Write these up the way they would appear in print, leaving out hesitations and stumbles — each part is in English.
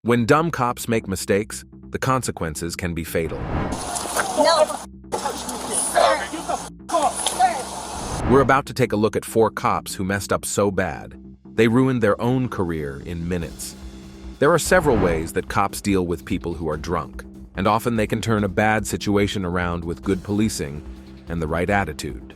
When dumb cops make mistakes, the consequences can be fatal. No. We're about to take a look at 4 cops who messed up so bad, they ruined their own career in minutes. There are several ways that cops deal with people who are drunk, and often they can turn a bad situation around with good policing and the right attitude.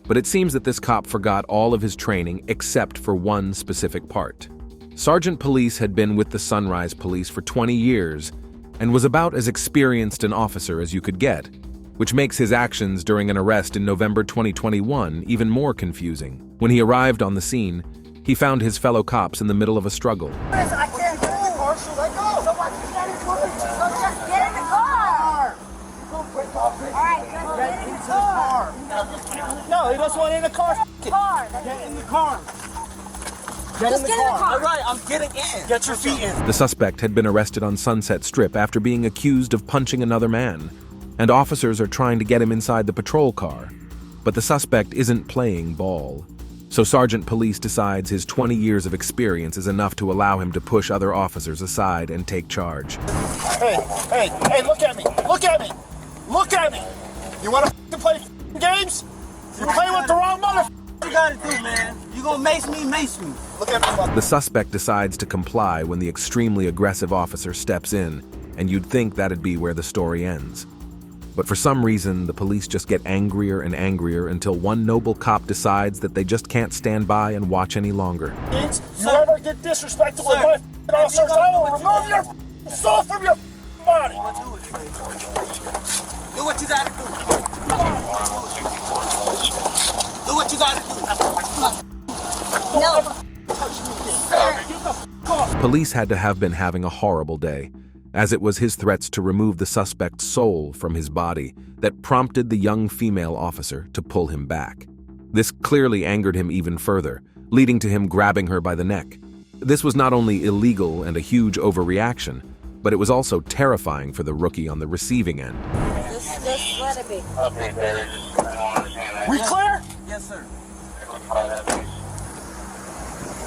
But it seems that this cop forgot all of his training except for one specific part. Sergeant Police had been with the Sunrise Police for 20 years and was about as experienced an officer as you could get, which makes his actions during an arrest in November 2021 even more confusing. When he arrived on the scene, he found his fellow cops in the middle of a struggle. I can't get in the car, so let go. So what? So just get in the car. All right, just get in the car. No, he doesn't want in the car. Get in the car. Just get in the car. All right, I'm getting in. Get your feet in. The suspect had been arrested on Sunset Strip after being accused of punching another man, and officers are trying to get him inside the patrol car. But the suspect isn't playing ball. So Sergeant Police decides his 20 years of experience is enough to allow him to push other officers aside and take charge. Hey, look at me. Look at me. Look at me. You want to play games? You're playing with the wrong mother. What you gotta do, man? You gonna mace me? Look at me. The suspect decides to comply when the extremely aggressive officer steps in, and you'd think that'd be where the story ends. But for some reason, the police just get angrier and angrier until one noble cop decides that they just can't stand by and watch any longer. You ever get disrespectful with my officers, I will remove your soul from your body. Do what you gotta do. Do what you gotta do. No. Police had to have been having a horrible day, as it was his threats to remove the suspect's soul from his body that prompted the young female officer to pull him back. This clearly angered him even further, leading to him grabbing her by the neck. This was not only illegal and a huge overreaction, but it was also terrifying for the rookie on the receiving end. Just let it be. We clear? Yes, sir.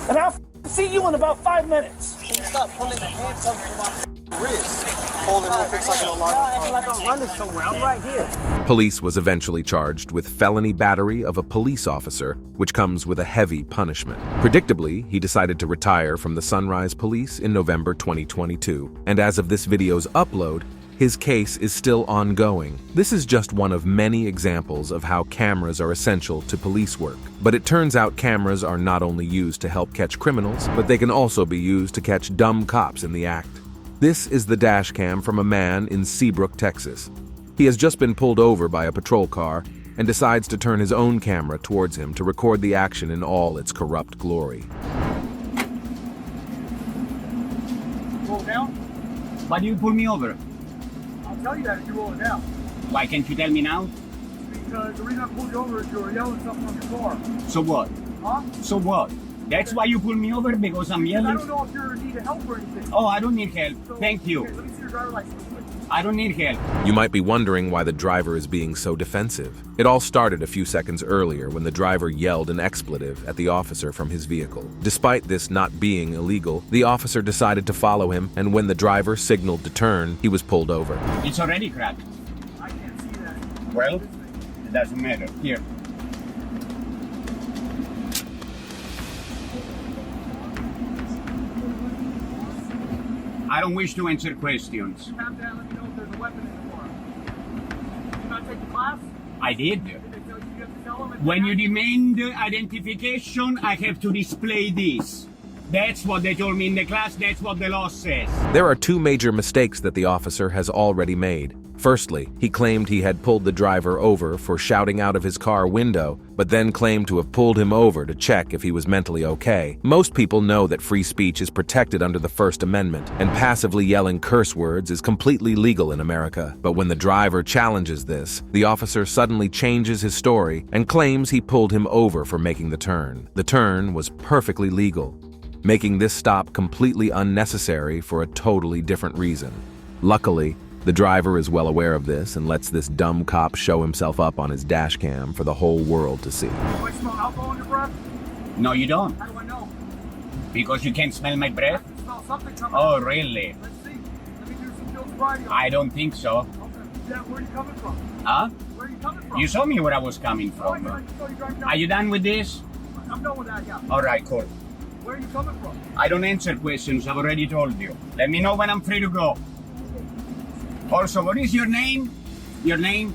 And I'll see you in about 5 minutes. Can you stop pulling the handcuffs from my wrist? Holding it fix like an alarm. Acting like I'm running somewhere. I'm right here. Police was eventually charged with felony battery of a police officer, which comes with a heavy punishment. Predictably, he decided to retire from the Sunrise Police in November 2022, and as of this video's upload, his case is still ongoing. This is just one of many examples of how cameras are essential to police work. But it turns out cameras are not only used to help catch criminals, but they can also be used to catch dumb cops in the act. This is the dash cam from a man in Seabrook, Texas. He has just been pulled over by a patrol car and decides to turn his own camera towards him to record the action in all its corrupt glory. Roll down. Why do you pull me over? I'll tell you that if you roll it down. Why can't you tell me now? Because the reason I pulled you over is you were yelling something on your car. So what? Huh? So what? That's why you pull me over, because I'm I yelling? don't know if you're in need of help or anything. Oh, I don't need help. So, Thank you. Okay, let me see your driver's license. I don't need help. You might be wondering why the driver is being so defensive. It all started a few seconds earlier when the driver yelled an expletive at the officer from his vehicle. Despite this not being illegal, the officer decided to follow him, and when the driver signaled to turn, he was pulled over. It's already cracked. I can't see that. Well, it doesn't matter. Here. I don't wish to answer questions. You have to let me know if there's a weapon in the car. Did you not take the class? I did. Did they tell you have to tell them? When you demand identification, I have to display this. That's what they told me in the class. That's what the law says. There are 2 major mistakes that the officer has already made. Firstly, he claimed he had pulled the driver over for shouting out of his car window, but then claimed to have pulled him over to check if he was mentally okay. Most people know that free speech is protected under the First Amendment, and passively yelling curse words is completely legal in America. But when the driver challenges this, the officer suddenly changes his story and claims he pulled him over for making the turn. The turn was perfectly legal, making this stop completely unnecessary for a totally different reason. Luckily, the driver is well aware of this and lets this dumb cop show himself up on his dash cam for the whole world to see. Do I smell alcohol in your breath? No, you don't. How do I know? Because you can't smell my breath? I can smell something coming. Oh, really? Let's see. Let me do some field sobriety. I don't think so. Okay. Yeah, where are you coming from? Huh? Where are you coming from? You saw me where I was coming Oh, I from. saw you driving down. Are you done with this? I'm done with that, yeah. All right, cool. Where are you coming from? I don't answer questions. I've already told you. Let me know when I'm free to go. Also, what is your name? Your name?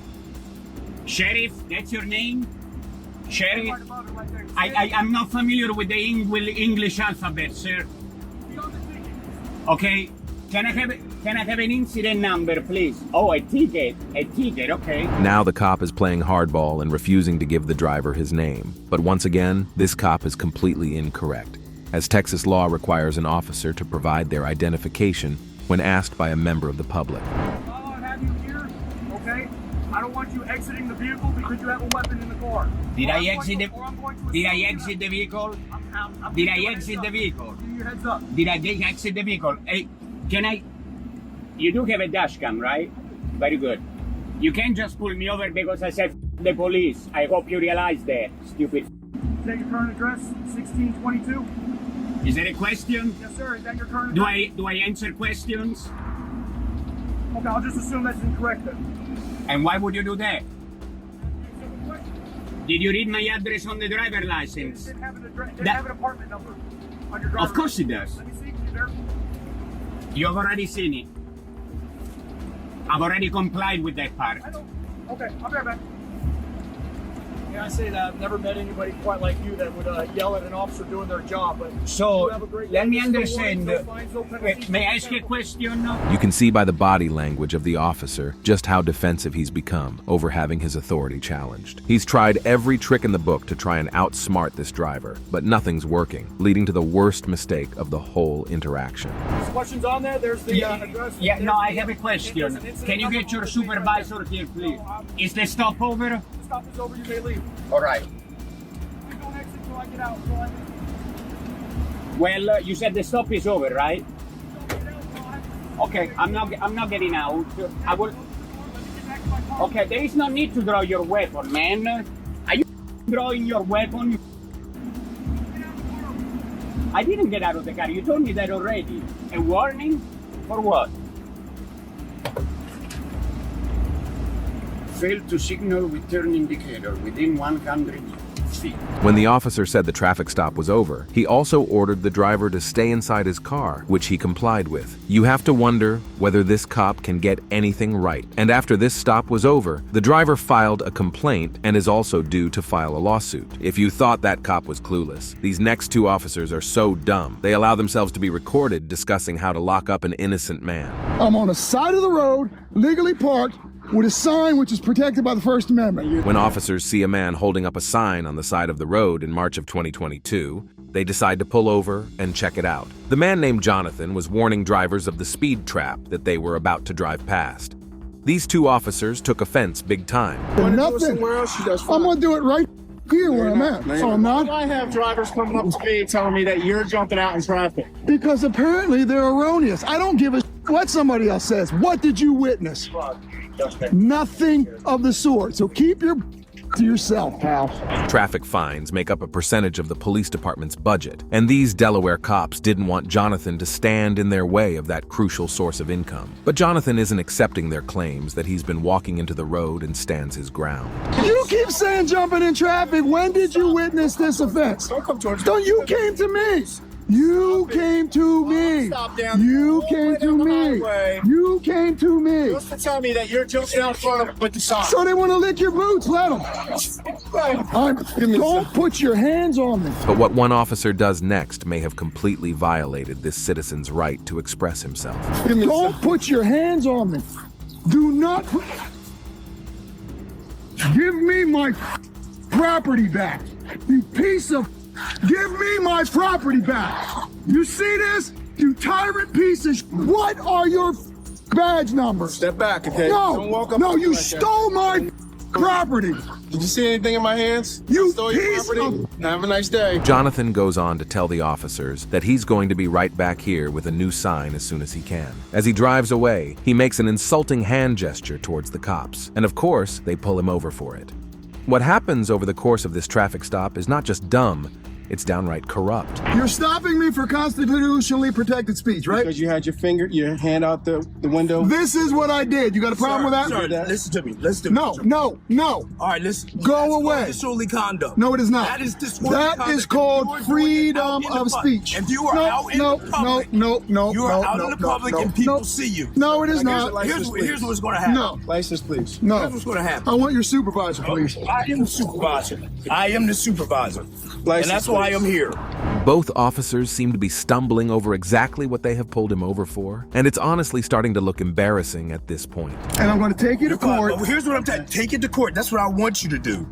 Sheriff? That's your name? Sheriff? Right above it right there. I'm not familiar with the English alphabet, sir. Be on the ticket. Okay. Can I have an incident number, please? Oh, a ticket. A ticket, okay. Now the cop is playing hardball and refusing to give the driver his name. But once again, this cop is completely incorrect, as Texas law requires an officer to provide their identification when asked by a member of the public. While I have you here, okay? I don't want you exiting the vehicle because you have a weapon in the car. Did Or I I'm going exit to- the or I'm going to Did I assault you. exit the vehicle? I'm Did giving I you a exit heads the up. vehicle? Give you a heads up. Did I exit the vehicle? Hey, can I? You do have a dash cam, right? Very good. You can't just pull me over because I said the police. I hope you realize that, stupid. Is that your current address? 1622? Is that a question? Yes, sir. Is that your current Do address? I answer questions? Okay, I'll just assume that's incorrect then. And why would you do that? Did you read my address on the driver It license? didn't have an address. It didn't That- have an apartment number on your driver's Of course it license. does. Let me see. You there? You've already seen it. I've already complied with that part. I don't. Okay, I'll be right back. Yeah, I say that I've never met anybody quite like you that would yell at an officer doing their job. But So you have a great let day. me There's no understand. warnings, no fines, no penalties, May no I ask you a penalties. question? You can see by the body language of the officer just how defensive he's become over having his authority challenged. He's tried every trick in the book to try and outsmart this driver, but nothing's working, leading to the worst mistake of the whole interaction. There's questions on there. There's the address. Yeah, no, I There's have a the- question. there's an incident Can you number get your on the thing right there. supervisor here, please? No, Is the stop over? the stop is over. You may leave. All right. You don't exit until I get out. So I Well, you said the stop is over, right? Okay, I'm not getting out. I will. Okay, there is no need to draw your weapon, man. Are you drawing your weapon? I didn't get out of the car. You told me that already. A warning? For what? Failed to signal with turn indicator within 100 feet. When the officer said the traffic stop was over, he also ordered the driver to stay inside his car, which he complied with. You have to wonder whether this cop can get anything right. And after this stop was over, the driver filed a complaint and is also due to file a lawsuit. If you thought that cop was clueless, these next two officers are so dumb, they allow themselves to be recorded discussing how to lock up an innocent man. I'm on the side of the road, legally parked, with a sign which is protected by the First Amendment. When officers see a man holding up a sign on the side of the road in March of 2022, they decide to pull over and check it out. The man named Jonathan was warning drivers of the speed trap that they were about to drive past. These two officers took offense big time. Nothing. I'm gonna do it right here where I'm at. So I'm not, I have drivers coming up to me telling me that you're jumping out in traffic. because apparently they're erroneous. I don't give a what somebody else says. What did you witness? Nothing of the sort. So keep your to yourself, pal. Traffic fines make up a percentage of the police department's budget, and these Delaware cops didn't want Jonathan to stand in their way of that crucial source of income. But Jonathan isn't accepting their claims that he's been walking into the road and stands his ground. You keep saying jumping in traffic. When did you witness this offense? Don't come towards me. Don't you came to me. You came to me. Stop down You all the came way to down the me. highway. You came to me. Just to tell me that you're jumping out in front of with the sign. So they want to lick your boots. Let them. Don't put your hands on me. But what one officer does next may have completely violated this citizen's right to express himself. Don't put your hands on me. Do not put... Give me my property back. You piece of... Give me my property back. You see this? You tyrant piece of... What are your badge numbers? Step back, okay? Don't walk up No, to me you like that. stole my property. Did you see anything in my hands? You I stole your piece property. of- Have a nice day. Jonathan goes on to tell the officers that he's going to be right back here with a new sign as soon as he can. As he drives away, he makes an insulting hand gesture towards the cops, and of course, they pull him over for it. What happens over the course of this traffic stop is not just dumb, It's downright corrupt. You're stopping me for constitutionally protected speech, right? Because you had your hand out the window. This is what I did. You got a problem with that? Sir, listen to me. Listen to me. No. All right, listen. Go away. Disorderly conduct. No, it is not. That is disorderly That conduct. is called You are doing it out freedom in the of public. speech. If you are out in the public, you are out in the public and people see you. No, it is not. Here's what's going to happen. No. License, please. No. Here's what's going to happen. I want your supervisor, please. I am the supervisor. I am the supervisor. And License, that's why please. I'm here. Both officers seem to be stumbling over exactly what they have pulled him over for, and it's honestly starting to look embarrassing at this point. And I'm going to take you to court. But here's what I'm telling you. Take it to court. That's what I want you to do.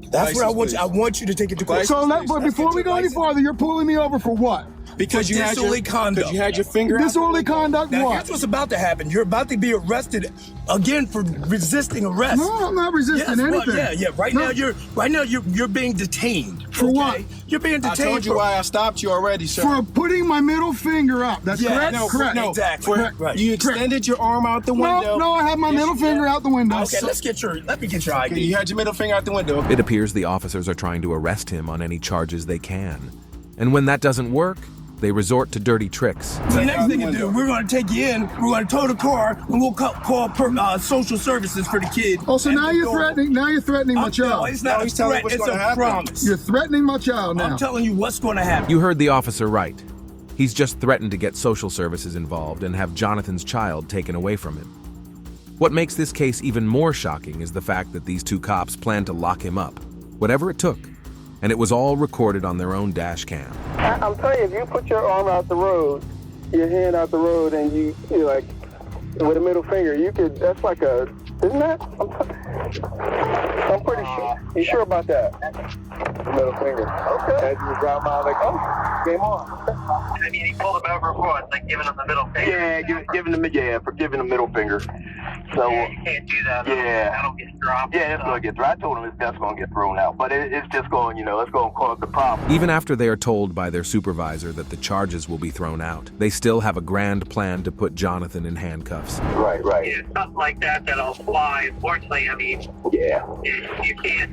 That's what I want you. I want you to take it to court. So but before we go any farther, you're pulling me over for what? Because you had disorderly conduct. Because you had your finger out. Disorderly conduct Now, what? here's what's about to happen. You're about to be arrested again for resisting arrest. No, I'm not resisting anything. Yeah. Right now you're being detained. For what? You're being I detained. told you why I stopped you already, sir. For putting my middle finger up. That's Yeah, correct? no, Correct. no, exactly. Correct. Right. You extended your arm out the window. No, I have my middle finger out the window. Okay, let me get your ID. You had your middle finger out the window. It appears the officers are trying to arrest him on any charges they can. And when that doesn't work, they resort to dirty tricks. The next thing you do, we're going to take you in, we're going to tow the car, and we'll call social services for the kid. Oh, so now you're threatening. Now you're threatening my No, child. it's not a he's telling threat, what's it's gonna a happen. promise. You're threatening my child now. I'm telling you what's going to happen. You heard the officer right. He's just threatened to get social services involved and have Jonathan's child taken away from him. What makes this case even more shocking is the fact that these two cops planned to lock him up, whatever it took. And it was all recorded on their own dash cam. I'm telling you, if you put your arm out the road, your hand out the road, and you like, with a middle finger, you could, that's like a, isn't that? I'm pretty sure. You sure about that? Middle finger. Okay. As you drive by, like, oh, game on. I mean, he pulled him over for what? Like giving him the middle finger? Yeah, for giving the middle finger. So, Yeah, you can't do that. Yeah. That'll get dropped. yeah, it's going to get thrown. I told him that's going to get thrown out, but it's just going, it's going to cause the problem. Even after they are told by their supervisor that the charges will be thrown out, they still have a grand plan to put Jonathan in handcuffs. Right. Yeah, something like that'll fly. Unfortunately, I mean, Yeah. you can't.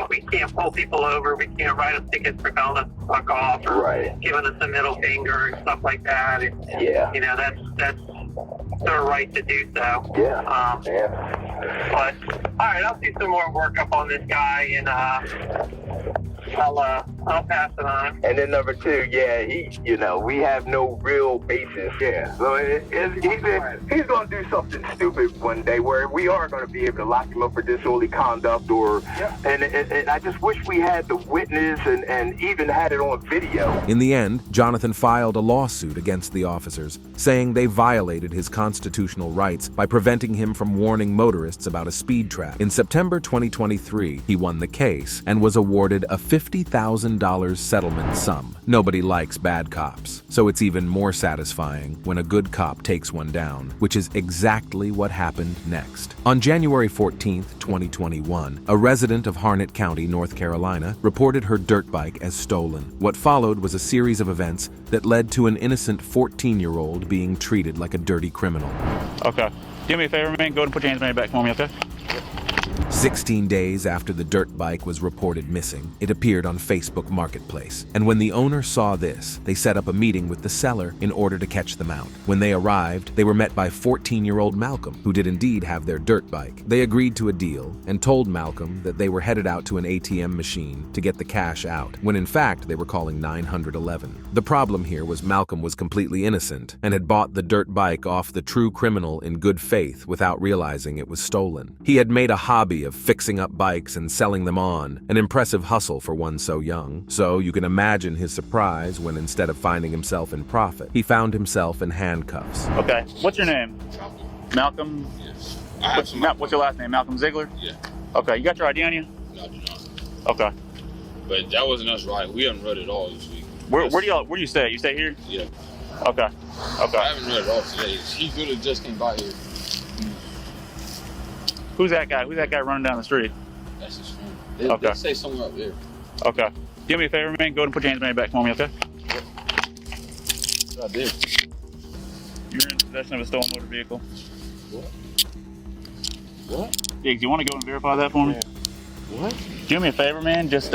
We can't pull people over. We can't write them tickets for telling us to fuck off or Right. giving us a middle finger and stuff like that. And, Yeah. that's their right to do so. Yeah. But all right, I'll do some more work up on this guy, and I'll pass it on. And then number two, we have no real basis. Yeah. So he's going to do something stupid one day where we are going to be able to lock him up for disorderly conduct and I just wish we had the witness and even had it on video. In the end, Jonathan filed a lawsuit against the officers, saying they violated his constitutional rights by preventing him from warning motorists about a speed trap. In September 2023, he won the case and was awarded a $50,000 settlement sum. Nobody likes bad cops, so it's even more satisfying when a good cop takes one down, which is exactly what happened next. On January 14th, 2021, a resident of Harnett County, North Carolina, reported her dirt bike as stolen. What followed was a series of events that led to an innocent 14-year-old being treated like a dirty criminal. Okay. Do me a favor, man. Go and put your hands behind your back for me, okay? 16 days after the dirt bike was reported missing, it appeared on Facebook Marketplace. And when the owner saw this, they set up a meeting with the seller in order to catch them out. When they arrived, they were met by 14-year-old Malcolm, who did indeed have their dirt bike. They agreed to a deal and told Malcolm that they were headed out to an ATM machine to get the cash out, when in fact they were calling 911. The problem here was Malcolm was completely innocent and had bought the dirt bike off the true criminal in good faith without realizing it was stolen. He had made a hobby of fixing up bikes and selling them on, an impressive hustle for one so young. So you can imagine his surprise when instead of finding himself in profit, he found himself in handcuffs. Okay. What's your name? Malcolm? Yes. What's your last name? Malcolm Ziegler? Yeah. Okay. You got your ID on you? No, I do not. Okay. But that wasn't us, right? We haven't read it all this week. Where do you stay? You stay here? Yeah. Okay. Okay. I haven't read it all today. He could have just came by here. Who's that guy? Who's that guy running down the street? That's his friend. Okay. They say somewhere up there. Okay. Do me a favor, man. Go and put your hands behind your back for me, okay? Right there. You're in possession of a stolen motor vehicle. What? Diggs, you want to go and verify that for me? What? Do me a favor, man. Just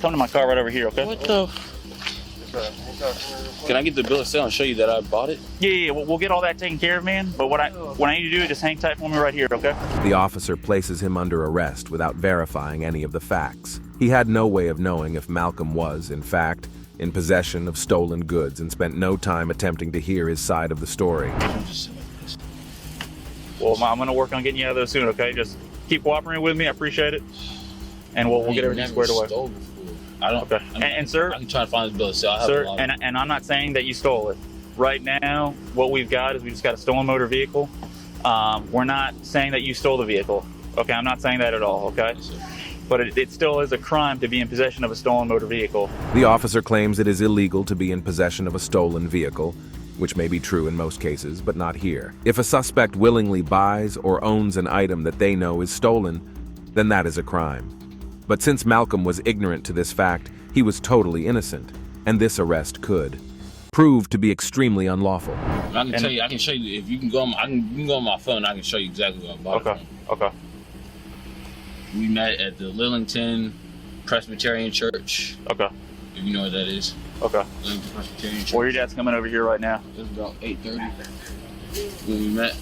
come to my car right over here, okay? What the? Can I get the bill of sale and show you that I bought it? Yeah, we'll get all that taken care of, man. But what I need to do is just hang tight for me right here, okay? The officer places him under arrest without verifying any of the facts. He had no way of knowing if Malcolm was, in fact, in possession of stolen goods and spent no time attempting to hear his side of the story. Well, I'm going to work on getting you out of there soon, okay? Just keep cooperating with me. I appreciate it. And we'll get everything squared away. I don't. Okay. And sir, I can try to find this bill of sale. Sir, and I'm not saying that you stole it. Right now, what we've got is we just got a stolen motor vehicle. We're not saying that you stole the vehicle. Okay, I'm not saying that at all. Okay. Yes, but it still is a crime to be in possession of a stolen motor vehicle. The officer claims it is illegal to be in possession of a stolen vehicle, which may be true in most cases, but not here. If a suspect willingly buys or owns an item that they know is stolen, then that is a crime. But since Malcolm was ignorant to this fact, he was totally innocent, and this arrest could prove to be extremely unlawful. I can show you if you can go on. You can go on my phone. I can show you exactly what I bought. Okay. Okay. We met at the Lillington Presbyterian Church. Okay. If you know what that is. Okay. Lillington Presbyterian Church. Well, your dad's coming over here right now. It was about 8:30 when we met.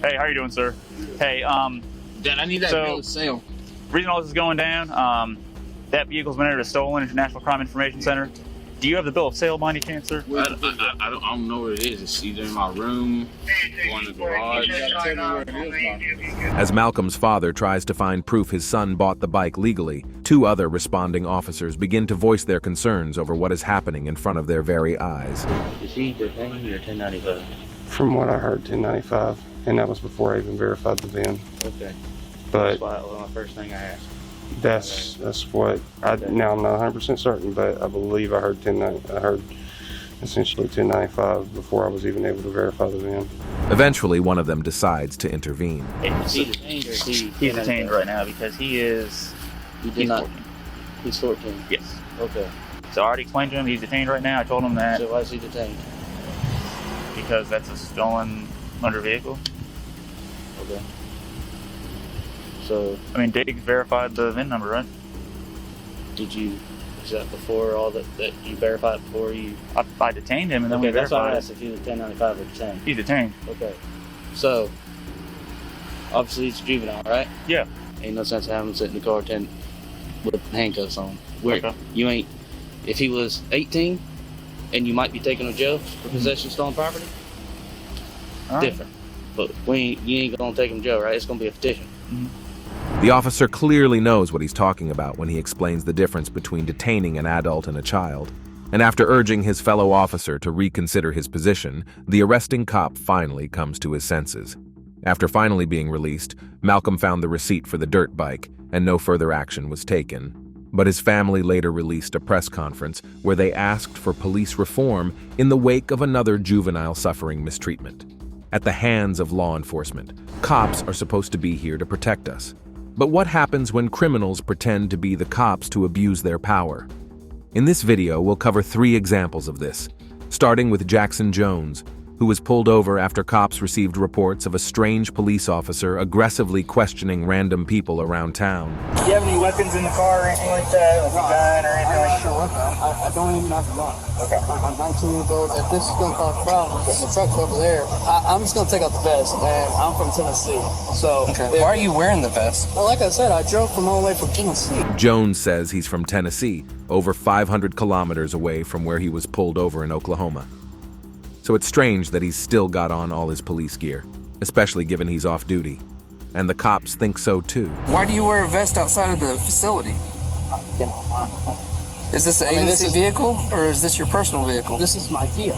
Hey, how you doing, sir? Hey, Dad, I need that bill of sale. Reason all this is going down, that vehicle's been entered as stolen at International Crime Information Center. Do you have the bill of sale by any chance, sir? I don't know what it is. It's either in my room or in the garage. As Malcolm's father tries to find proof his son bought the bike legally, two other responding officers begin to voice their concerns over what is happening in front of their very eyes. Is he detained or 1095? From what I heard, 1095, and that was before I even verified the VIN. Okay. But that's my first thing I asked. That's what now I'm not 100% certain, but I believe I heard essentially 1095 before I was even able to verify the VIN. Eventually, one of them decides to intervene. Is he detained or is he? He's detained right now because he's 14. He's 14. Yes. Okay. So I already explained to him he's detained right now. I told him that. So why is he detained? Because that's a stolen motor vehicle. Okay. So, I mean, Diggs verified the VIN number, right? Is that before all that you verified before you? I detained him and then okay, we verified. That's why I asked if he was 1095 or detained. He's detained. Okay. So, obviously he's a juvenile, right? Yeah. Ain't no sense having him sit in the car with handcuffs on. Okay. You ain't, if he was 18 and you might be taken to jail for possession of stolen property, different. But you ain't gonna take him to jail, right? It's gonna be a petition. Mm-hmm. The officer clearly knows what he's talking about when he explains the difference between detaining an adult and a child. And after urging his fellow officer to reconsider his position, the arresting cop finally comes to his senses. After finally being released, Malcolm found the receipt for the dirt bike, and no further action was taken. But his family later released a press conference where they asked for police reform in the wake of another juvenile suffering mistreatment. At the hands of law enforcement, cops are supposed to be here to protect us. But what happens when criminals pretend to be the cops to abuse their power? In this video, we'll cover 3 examples of this, starting with Jackson Jones, who was pulled over after cops received reports of a strange police officer aggressively questioning random people around town. Do you have any weapons in the car or anything like that? Like a gun or anything like that? I don't even have a gun. Okay. I'm 19 years old. If this is going to cause problems, the truck's over there. I'm just going to take out the vest, and I'm from Tennessee. So, why are you wearing the vest? Well, like I said, I drove from all the way from Tennessee. Jones says he's from Tennessee, over 500 kilometers away from where he was pulled over in Oklahoma. So it's strange that he's still got on all his police gear, especially given he's off duty. And the cops think so too. Why do you wear a vest outside of the facility? Is this an agency vehicle, or is this your personal vehicle? This is my Kia.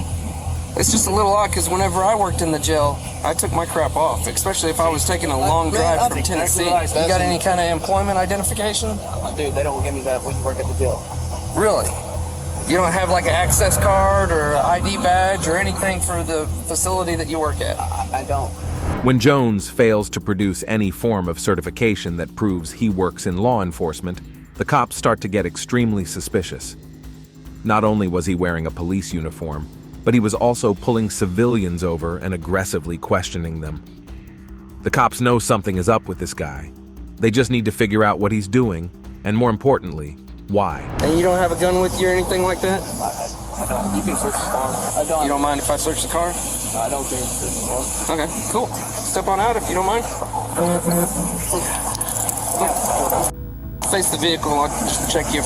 It's just a little odd, because whenever I worked in the jail, I took my crap off, especially if I was taking a long drive from Tennessee. You got any kind of employment identification? Dude, they don't give me that when you work at the jail. Really? You don't have like an access card or an ID badge or anything for the facility that you work at? I don't. When Jones fails to produce any form of certification that proves he works in law enforcement, the cops start to get extremely suspicious. Not only was he wearing a police uniform, but he was also pulling civilians over and aggressively questioning them. The cops know something is up with this guy. They just need to figure out what he's doing, and more importantly, Why? And you don't have a gun with you or anything like that? You can search the car. You don't mind if I search the car? I don't think it's Okay, cool. Step on out if you don't mind. Face the vehicle. I'll just check you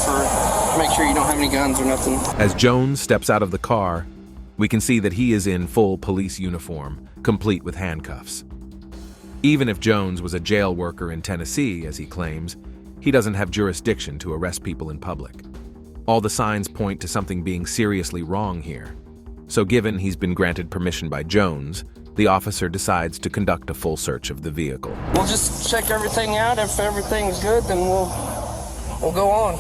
make sure you don't have any guns or nothing. As Jones steps out of the car, we can see that he is in full police uniform, complete with handcuffs. Even if Jones was a jail worker in Tennessee, as he claims, he doesn't have jurisdiction to arrest people in public. All the signs point to something being seriously wrong here. So given he's been granted permission by Jones, the officer decides to conduct a full search of the vehicle. We'll just check everything out. If everything's good, then we'll go on.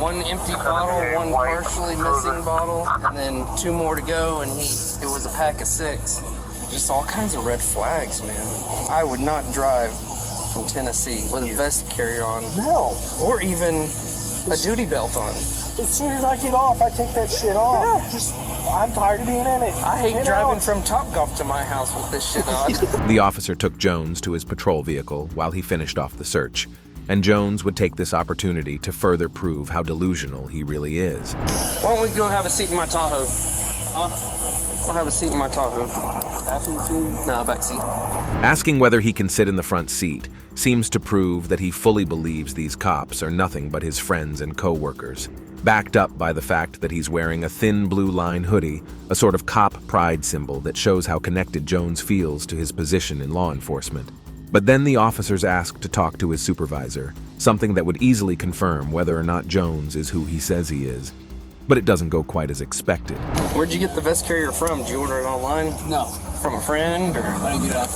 One empty bottle, one partially missing bottle, and then 2 more to go, and it was a pack of 6. Just all kinds of red flags, man. I would not drive from Tennessee with a vest carrier on. No. Or even a duty belt on. As soon as I get off, I take that shit off. Yeah. I'm tired of being in it. I hate driving from Topgolf to my house with this shit on. The officer took Jones to his patrol vehicle while he finished off the search, and Jones would take this opportunity to further prove how delusional he really is. Why don't we go have a seat in my Tahoe? We'll have a seat in my Tahoe. No, back seat. Asking whether he can sit in the front seat seems to prove that he fully believes these cops are nothing but his friends and co-workers, backed up by the fact that he's wearing a thin blue line hoodie, a sort of cop pride symbol that shows how connected Jones feels to his position in law enforcement. But then the officers ask to talk to his supervisor, something that would easily confirm whether or not Jones is who he says he is. But it doesn't go quite as expected. Where'd you get the vest carrier from? Did you order it online? No. From a friend? Or I didn't get it.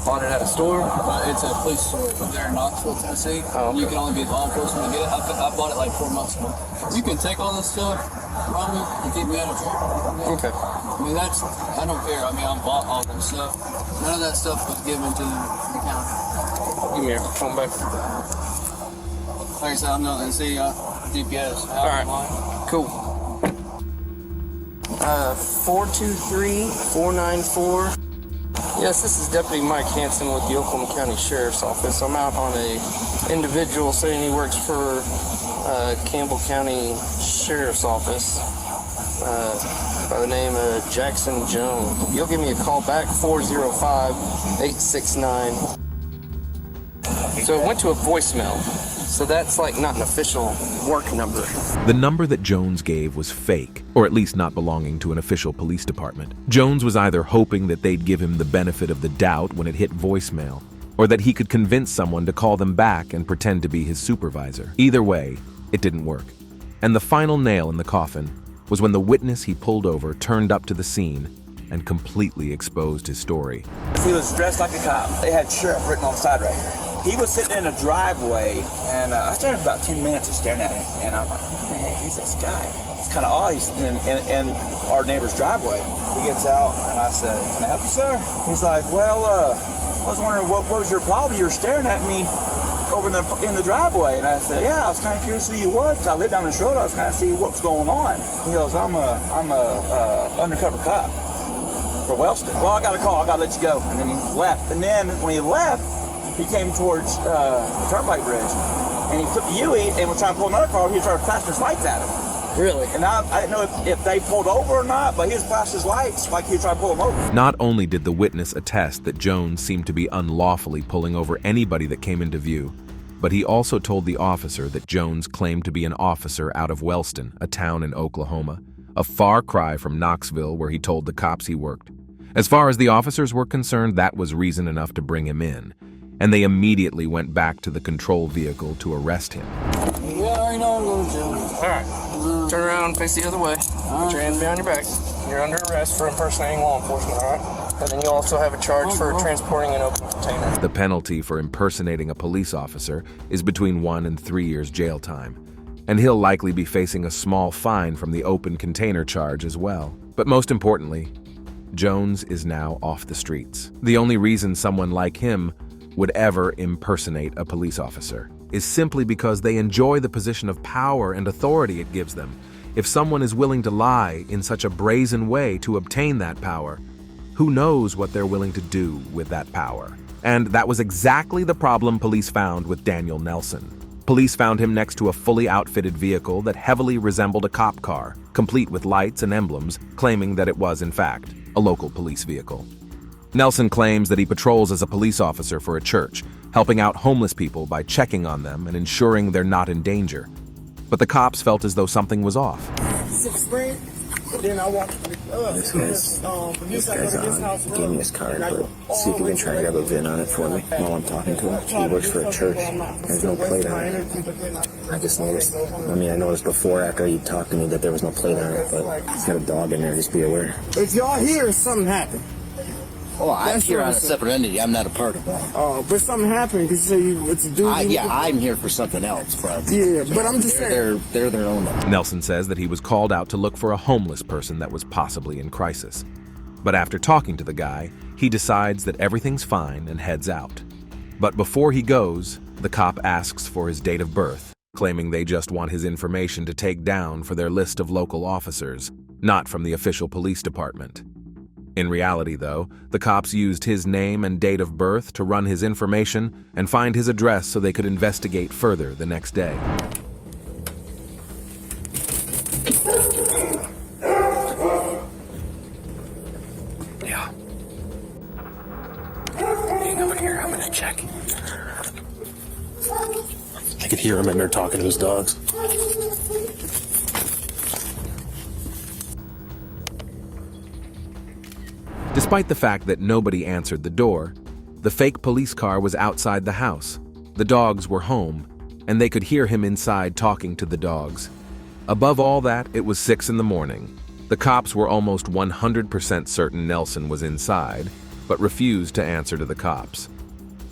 Bought it at a store? It's a police store up there in Knoxville, Tennessee. Oh, okay. You can only be law enforcement to get it. I bought it like 4 months ago. You can take all this stuff from me and keep me out of trouble. Okay. I mean, I don't care. I mean, I bought all this stuff. None of that stuff was given to the county. Give me your phone back. Like I said, I'm not going to see GPS. All right. Cool. 423-494. Yes, this is Deputy Mike Hansen with the Oklahoma County Sheriff's Office. I'm out on a individual saying he works for Campbell County Sheriff's Office by the name of Jackson Jones. You'll give me a call back, 405-869. So it went to a voicemail. So that's like not an official work number. The number that Jones gave was fake, or at least not belonging to an official police department. Jones was either hoping that they'd give him the benefit of the doubt when it hit voicemail, or that he could convince someone to call them back and pretend to be his supervisor. Either way, it didn't work. And the final nail in the coffin was when the witness he pulled over turned up to the scene and completely exposed his story. He was dressed like a cop. They had sheriff written on the side right here. He was sitting in a driveway, and I started about 10 minutes of staring at him, and I'm like, man, who's this guy? It's kind of odd. He's in our neighbor's driveway. He gets out, and I said, can I help you, sir? He's like, well, I was wondering, what was your problem? You were staring at me over in the driveway. And I said, yeah, I was kind of curious who you was. I lived down the road. I was kind of see what's going on. He goes, I'm a undercover cop for Wellston. Well, I got a call. I got to let you go. And then he left. And then when he left, he came towards the turnpike bridge, and he took the U-E and was trying to pull another car. He started flashing his lights at him. Really? And I didn't know if they pulled over or not, but he was flashing his lights like he was trying to pull them over. Not only did the witness attest that Jones seemed to be unlawfully pulling over anybody that came into view, but he also told the officer that Jones claimed to be an officer out of Wellston, a town in Oklahoma, a far cry from Knoxville where he told the cops he worked. As far as the officers were concerned, that was reason enough to bring him in, and they immediately went back to the control vehicle to arrest him. Yeah, I already know I'm going to jail. All right. Turn around and face the other way. Put your hands behind your back. You're under arrest for impersonating law enforcement, all right? And then you also have a charge for transporting an open container. The penalty for impersonating a police officer is between 1 and 3 years jail time, and he'll likely be facing a small fine from the open container charge as well. But most importantly, Jones is now off the streets. The only reason someone like him would ever impersonate a police officer is simply because they enjoy the position of power and authority it gives them. If someone is willing to lie in such a brazen way to obtain that power, who knows what they're willing to do with that power? And that was exactly the problem police found with Daniel Nelson. Police found him next to a fully outfitted vehicle that heavily resembled a cop car, complete with lights and emblems, claiming that it was, in fact, a local police vehicle. Nelson claims that he patrols as a police officer for a church, helping out homeless people by checking on them and ensuring they're not in danger. But the cops felt as though something was off. This guy's gave me his card, but see if you can try to grab a VIN on it for me while I'm talking to him. He works for a church. There's no plate on it. I just noticed. I noticed before, after he talked to me, that there was no plate on it, but he's got a dog in there. Just be aware. If y'all here, something happened. Oh, I'm here on a separate entity. I'm not a part of that. Oh, but something happened because it's a dude. I'm here for something else, bro. Yeah, but I'm just saying. They're their own. Nelson says that he was called out to look for a homeless person that was possibly in crisis. But after talking to the guy, he decides that everything's fine and heads out. But before he goes, the cop asks for his date of birth, claiming they just want his information to take down for their list of local officers, not from the official police department. In reality, though, the cops used his name and date of birth to run his information and find his address so they could investigate further the next day. Yeah. Hang over here, I'm gonna check. I could hear him in there talking to his dogs. Despite the fact that nobody answered the door, the fake police car was outside the house, the dogs were home, and they could hear him inside talking to the dogs. Above all that, it was 6 in the morning. The cops were almost 100% certain Nelson was inside, but refused to answer to the cops.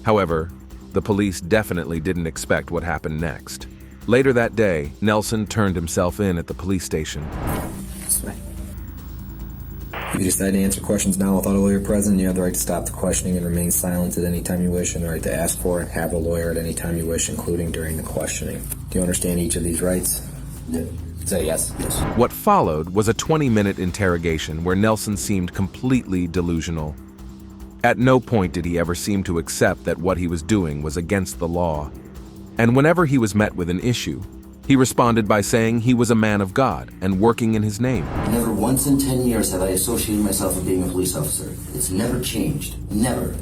However, the police definitely didn't expect what happened next. Later that day, Nelson turned himself in at the police station. You decide to answer questions now without a lawyer present. You have the right to stop the questioning and remain silent at any time you wish, and the right to ask for and have a lawyer at any time you wish, including during the questioning. Do you understand each of these rights? Yeah. Say yes. Yes. What followed was a 20-minute interrogation where Nelson seemed completely delusional. At no point did he ever seem to accept that what he was doing was against the law. And whenever he was met with an issue, he responded by saying he was a man of God and working in his name. Never once in 10 years have I associated myself with being a police officer. It's never changed. Never.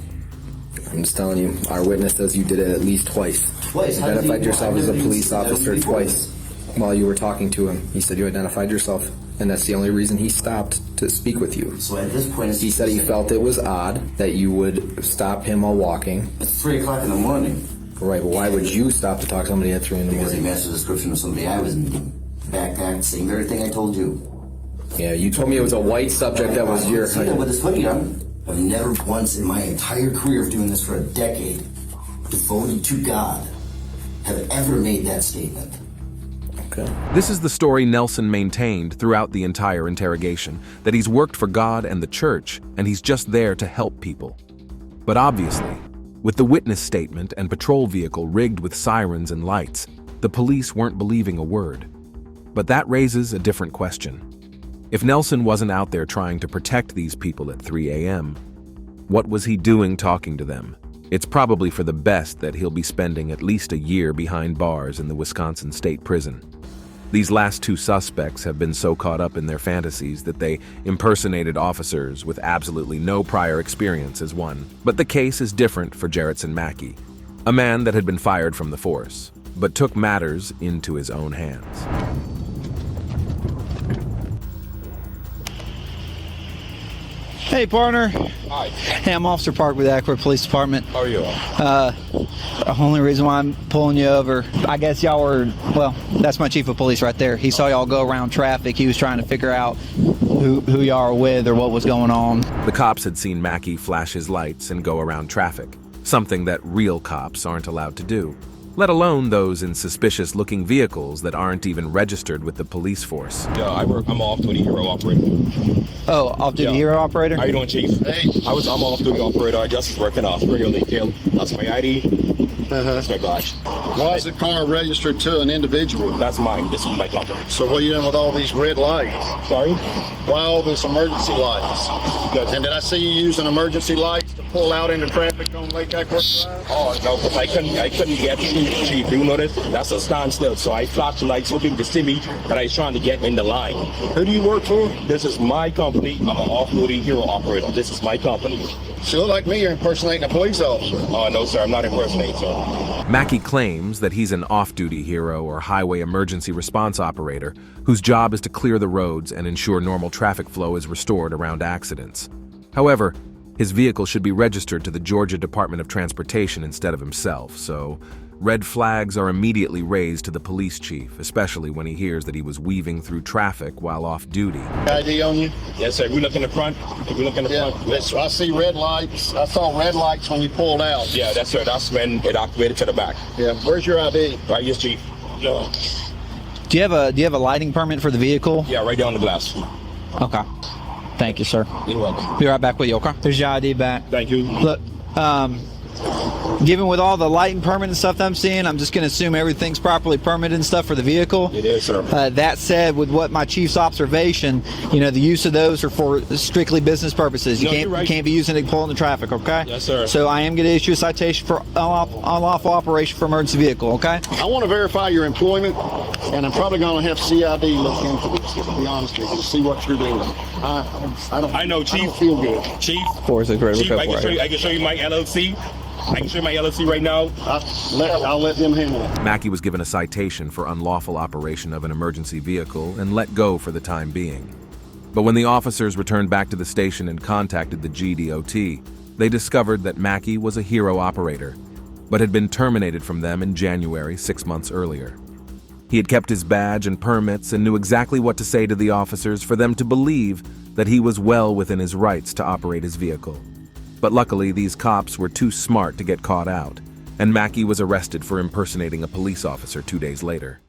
I'm just telling you, our witness says you did it at least twice. Twice? You identified yourself as a police officer twice while you were talking to him. He said you identified yourself, and that's the only reason he stopped to speak with you. So at this point, he said he felt it was odd that you would stop him while walking. It's 3 o'clock in the morning. Right, but why would you stop to talk to somebody at 3 in the morning? Because he matched the description of somebody I was meeting. Backpack, same very thing I told you. Yeah, you told me it was a white subject that was your... See that with his hoodie on. I've never once in my entire career of doing this for a decade, devoted to God, have ever made that statement. Okay. This is the story Nelson maintained throughout the entire interrogation, that he's worked for God and the church, and he's just there to help people. But obviously, with the witness statement and patrol vehicle rigged with sirens and lights, the police weren't believing a word. But that raises a different question. If Nelson wasn't out there trying to protect these people at 3 a.m., what was he doing talking to them? It's probably for the best that he'll be spending at least a year behind bars in the Wisconsin State Prison. These last 2 suspects have been so caught up in their fantasies that they impersonated officers with absolutely no prior experience as one. But the case is different for Jarrettson Mackey, a man that had been fired from the force, but took matters into his own hands. Hey, partner. Hi. Hey, I'm Officer Park with the Akron Police Department. How are you? The only reason why I'm pulling you over, I guess y'all were, well, that's my chief of police right there. He saw y'all go around traffic. He was trying to figure out who y'all are with or what was going on. The cops had seen Mackey flash his lights and go around traffic, something that real cops aren't allowed to do. let alone those in suspicious-looking vehicles that aren't even registered with the police force. Yeah, I'm an off-duty hero operator. Oh, off-duty hero operator? How you doing, Chief? Hey. I'm an off-duty operator. I just working off Spring Hill. That's my ID. That's my badge. Why is the car registered to an individual? That's mine. This is my company. So what are you doing with all these red lights? Sorry? Why all this emergency lights? And did I see you using emergency lights to pull out into traffic on Lake Eckworth Drive? Oh, no, because I couldn't get through, Chief. You notice? That's a standstill. So I flashed the lights so people could see me that I was trying to get in the line. Who do you work for? This is my company. I'm an off-duty hero operator. This is my company. So you look like me, you're impersonating a police officer. Oh, no, sir. I'm not impersonating, sir. Mackey claims that he's an off-duty hero or highway emergency response operator whose job is to clear the roads and ensure normal traffic flow is restored around accidents. However, his vehicle should be registered to the Georgia Department of Transportation instead of himself, so red flags are immediately raised to the police chief, especially when he hears that he was weaving through traffic while off duty. ID on you? Yes, sir. We look in the front. We look in the front. I see red lights. I saw red lights when you pulled out. Yeah, that's right. That's when it activated to the back. Yeah. Where's your ID? Right, yes, Chief. No. Do you have a lighting permit for the vehicle? Yeah, right down the glass. Okay. Thank you, sir. You're welcome. Be right back with you, okay? There's your ID back. Thank you. Look, given with all the lighting permit and stuff that I'm seeing, I'm just going to assume everything's properly permitted and stuff for the vehicle. It is, sir. That said, with what my chief's observation, the use of those are for strictly business purposes. You can't be using it to pull in the traffic, okay? Yes, sir. So I am going to issue a citation for unlawful operation for emergency vehicle, okay? I want to verify your employment, and I'm probably going to have CID look into this, to be honest with you, to see what you're doing. I know, Chief. I don't feel good. Chief, Chief, I can show you my LLC. I can show you my LLC right now. I'll let them handle it. Mackey was given a citation for unlawful operation of an emergency vehicle and let go for the time being. But when the officers returned back to the station and contacted the GDOT, they discovered that Mackey was a hero operator, but had been terminated from them in January 6 months earlier. He had kept his badge and permits and knew exactly what to say to the officers for them to believe that he was well within his rights to operate his vehicle. But luckily, these cops were too smart to get caught out, and Mackey was arrested for impersonating a police officer 2 days later.